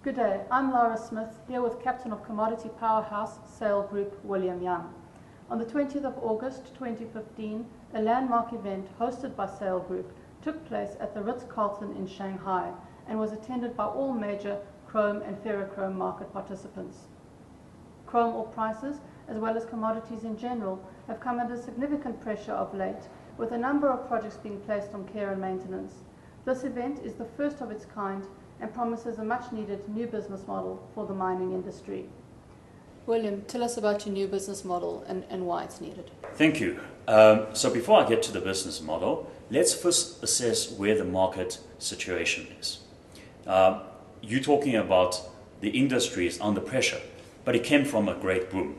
Good day, I'm Laura Smith, here with Captain of Commodity Powerhouse Sale Group, William Young. On the 20th of August 2015, a landmark event hosted by Sale Group took place at the Ritz-Carlton in Shanghai and was attended by all major chrome and ferrochrome market participants. Chrome ore prices, as well as commodities in general, have come under significant pressure of late, with a number of projects being placed on care and maintenance. This event is the first of its kind and promises a much-needed new business model for the mining industry. William, tell us about your new business model and why it's needed. Thank you. So before I get to the business model, let's first assess where the market situation is. You're talking about the industry is under pressure, but it came from a great boom.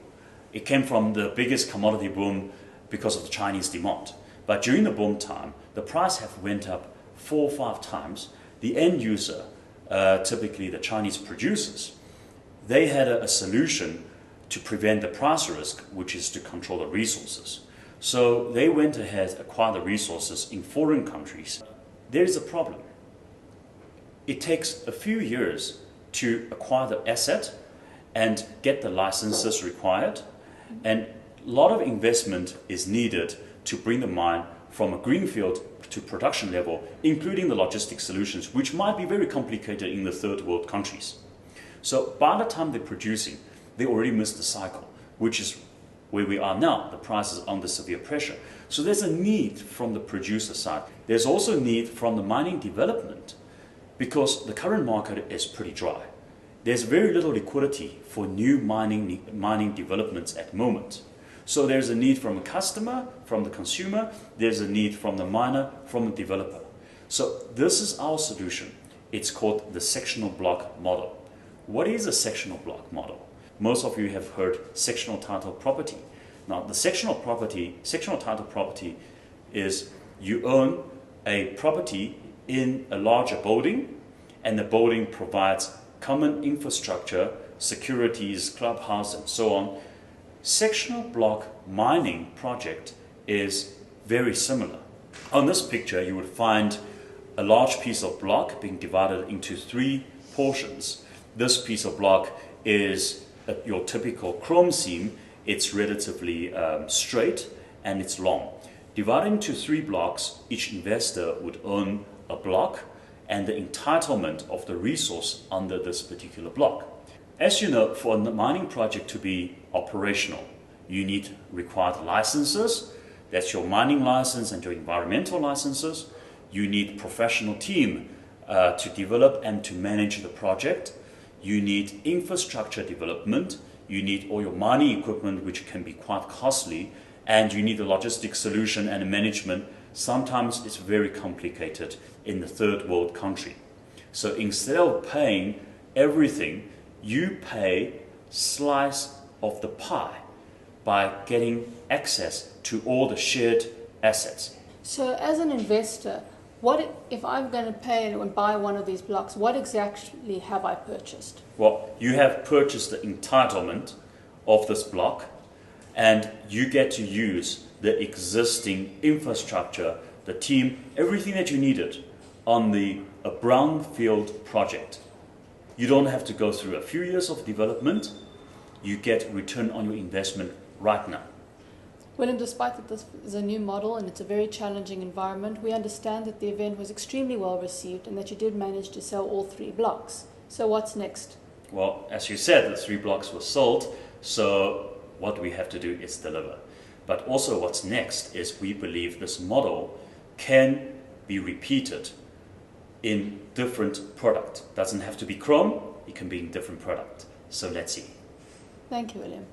It came from the biggest commodity boom because of the Chinese demand. But during the boom time, the price have went up 4 or 5 times. The end user, typically the Chinese producers, they had a solution to prevent the price risk, which is to control the resources. So they went ahead, acquired the resources in foreign countries. There is a problem. It takes a few years to acquire the asset and get the licenses required, and a lot of investment is needed to bring the mine from a greenfield to production level, including the logistic solutions, which might be very complicated in the third world countries. So by the time they're producing, they already missed the cycle, which is where we are now. The price is under severe pressure. So there's a need from the producer side. There's also a need from the mining development, because the current market is pretty dry. There's very little liquidity for new mining developments at the moment. So there's a need from a customer, from the consumer, there's a need from the miner, from the developer. So this is our solution. It's called the sectional block model. What is a sectional block model? Most of you have heard sectional title property. Now the sectional title property is you own a property in a larger building, and the building provides common infrastructure, securities, clubhouse, and so on. Sectional block mining project is very similar. On this picture, you would find a large piece of block being divided into 3 portions. This piece of block is your typical chrome seam. It's relatively straight and it's long. Divided into 3 blocks, each investor would own a block and the entitlement of the resource under this particular block. As you know, for a mining project to be operational, you need required licenses. That's your mining license and your environmental licenses. You need professional team to develop and to manage the project. You need infrastructure development. You need all your mining equipment, which can be quite costly. And you need a logistic solution and a management. Sometimes it's very complicated in the third world country. So instead of paying everything, you pay slice of the pie by getting access to all the shared assets. So as an investor, what if I'm going to pay and buy one of these blocks, what exactly have I purchased? Well, you have purchased the entitlement of this block, and you get to use the existing infrastructure, the team, everything that you needed on a brownfield project. You don't have to go through a few years of development. You get return on your investment right now. Well, and despite that this is a new model and it's a very challenging environment, we understand that the event was extremely well received and that you did manage to sell all 3 blocks. So what's next? Well, as you said, the 3 blocks were sold, so what we have to do is deliver. But also what's next is we believe this model can be repeated in different product. Doesn't have to be chrome, it can be in different product. So let's see. Thank you, William.